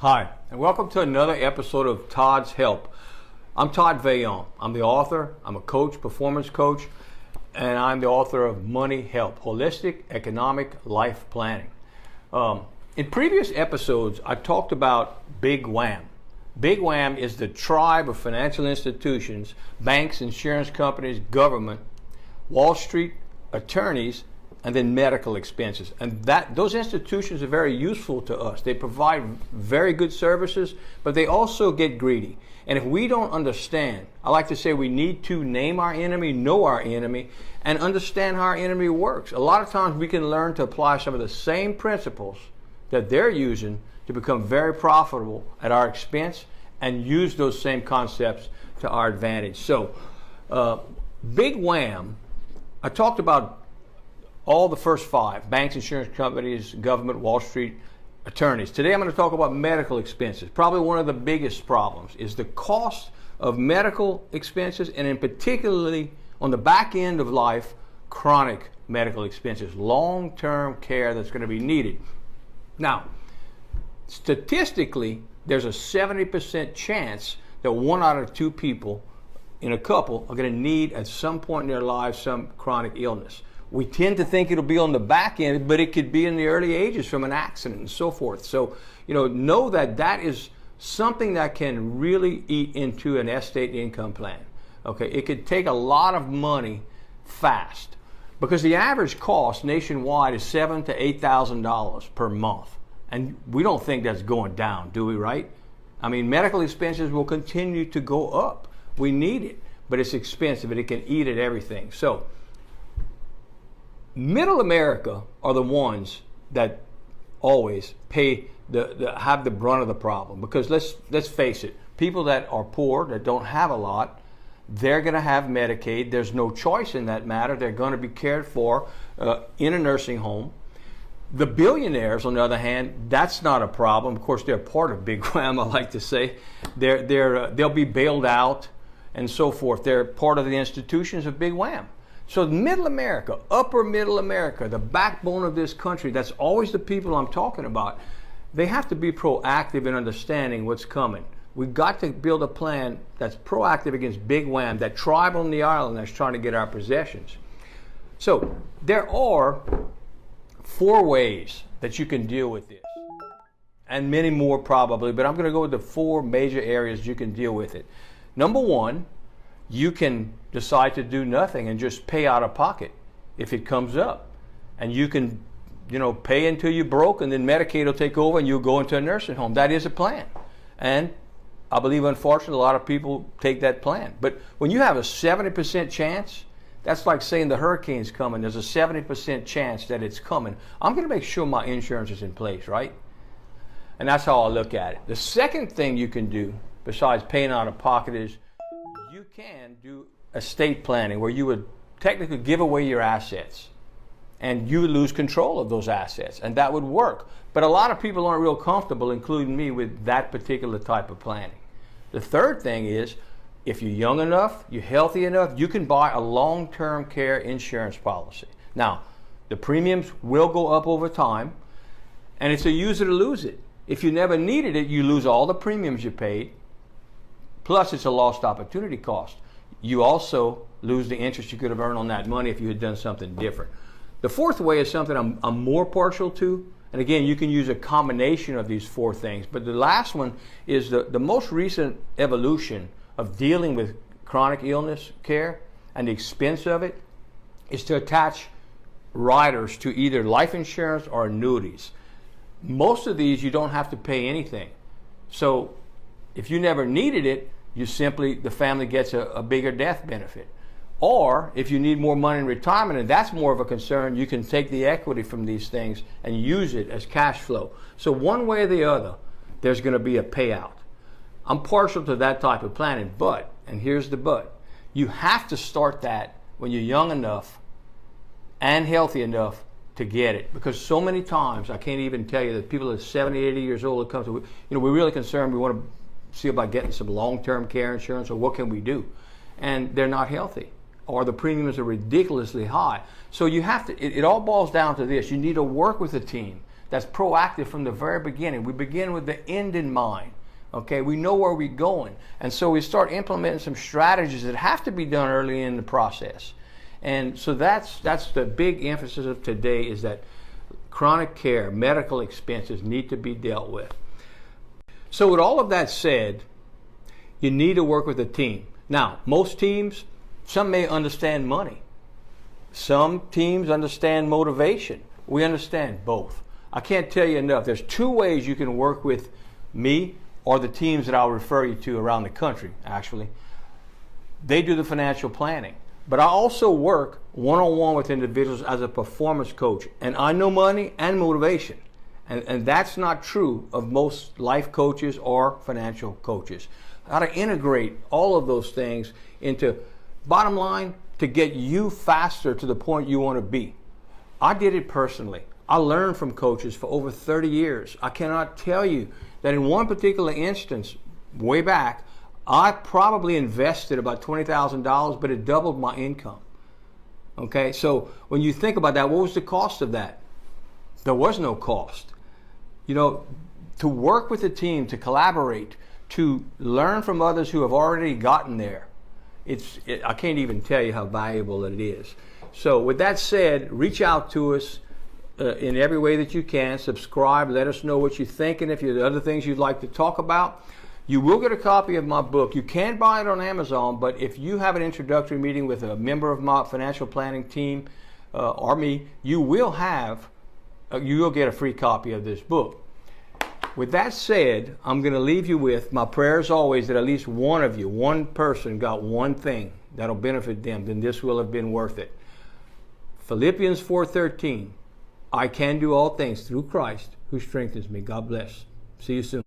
Hi, and welcome to another episode of Todd's Help. I'm Todd B.I.G.W.A.M. I'm the author, I'm a coach, performance coach, and I'm the author of Money Help, Holistic Economic Life Planning. In previous episodes, I talked about Big WAM. Big WAM is the tribe of financial institutions, banks, insurance companies, government, Wall Street, attorneys, and then medical expenses. And those institutions are very useful to us. They provide very good services, but they also get greedy. And if we don't understand, I like to say we need to name our enemy, know our enemy, and understand how our enemy works. A lot of times we can learn to apply some of the same principles that they're using to become very profitable at our expense and use those same concepts to our advantage. So, Big WAM, I talked about all the first five: banks, insurance companies, government, Wall Street, attorneys. Today I'm going to talk about medical expenses. Probably one of the biggest problems is the cost of medical expenses, and in particularly on the back end of life, chronic medical expenses, long-term care that's going to be needed. Now, statistically, there's a 70% chance that 1 out of 2 people in a couple are going to need at some point in their lives some chronic illness. We tend to think it'll be on the back end, but it could be in the early ages from an accident and so forth. So, know that that is something that can really eat into an estate income plan. Okay, it could take a lot of money fast because the average cost nationwide is $7,000 to $8,000 per month, and we don't think that's going down, do we? Right? I mean, medical expenses will continue to go up. We need it, but it's expensive and it can eat at everything. So, Middle America are the ones that always have the brunt of the problem, because let's face it, people that are poor, that don't have a lot, they're going to have Medicaid. There's no choice in that matter. They're going to be cared for in a nursing home. The billionaires, on the other hand, that's not a problem. Of course, they're part of Big WAM, I like to say. They'll be bailed out and so forth. They're part of the institutions of Big WAM. So middle America, upper middle America, the backbone of this country, that's always the people I'm talking about. They have to be proactive in understanding what's coming. We've got to build a plan that's proactive against Big WAM, that tribe on the island that's trying to get our possessions. So there are 4 ways that you can deal with this, and many more probably, but I'm going to go with the 4 major areas you can deal with it. Number 1, you can decide to do nothing and just pay out of pocket if it comes up. And you can, pay until you're broke, and then Medicaid will take over and you'll go into a nursing home. That is a plan. And I believe, unfortunately, a lot of people take that plan. But when you have a 70% chance, that's like saying the hurricane's coming. There's a 70% chance that it's coming. I'm going to make sure my insurance is in place, right? And that's how I look at it. The second thing you can do, besides paying out of pocket, is you can do estate planning, where you would technically give away your assets and you would lose control of those assets, and that would work. But a lot of people aren't real comfortable, including me, with that particular type of planning. The third thing is, if you're young enough, you're healthy enough, you can buy a long-term care insurance policy. Now, the premiums will go up over time, and it's a use it or lose it. If you never needed it, you lose all the premiums you paid, plus it's a lost opportunity cost. You also lose the interest you could have earned on that money if you had done something different. The fourth way is something I'm more partial to, and again, you can use a combination of these 4 things, but the last one is the most recent evolution of dealing with chronic illness care and the expense of it, is to attach riders to either life insurance or annuities. Most of these you don't have to pay anything. So if you never needed it, the family gets a bigger death benefit. Or if you need more money in retirement, and that's more of a concern, you can take the equity from these things and use it as cash flow. So one way or the other, there's going to be a payout. I'm partial to that type of planning, but, and here's the but, you have to start that when you're young enough and healthy enough to get it. Because so many times, I can't even tell you, that people that are 70, 80 years old that come to, we're really concerned, we want to see about getting some long-term care insurance, or what can we do? And they're not healthy, or the premiums are ridiculously high. So you have to, it all boils down to this. You need to work with a team that's proactive from the very beginning. We begin with the end in mind. Okay, we know where we're going. And so we start implementing some strategies that have to be done early in the process. And so that's the big emphasis of today, is that chronic care, medical expenses need to be dealt with. So with all of that said, you need to work with a team. Now, most teams, some may understand money. Some teams understand motivation. We understand both. I can't tell you enough. There's two ways you can work with me or the teams that I'll refer you to around the country, actually. They do the financial planning. But I also work one-on-one with individuals as a performance coach. And I know money and motivation. And that's not true of most life coaches or financial coaches. How to integrate all of those things into, bottom line, to get you faster to the point you want to be. I did it personally. I learned from coaches for over 30 years. I cannot tell you that in one particular instance, way back, I probably invested about $20,000, but it doubled my income. Okay, so when you think about that, what was the cost of that? There was no cost. You know, to work with a team, to collaborate, to learn from others who have already gotten there, I can't even tell you how valuable it is. So with that said, reach out to us in every way that you can. Subscribe, let us know what you think, and if there are other things you'd like to talk about. You will get a copy of my book. You can buy it on Amazon, but if you have an introductory meeting with a member of my financial planning team or me, you will get a free copy of this book. With that said, I'm going to leave you with my prayers always that at least one of you, one person, got one thing that'll benefit them, then this will have been worth it. Philippians 4:13, I can do all things through Christ who strengthens me. God bless. See you soon.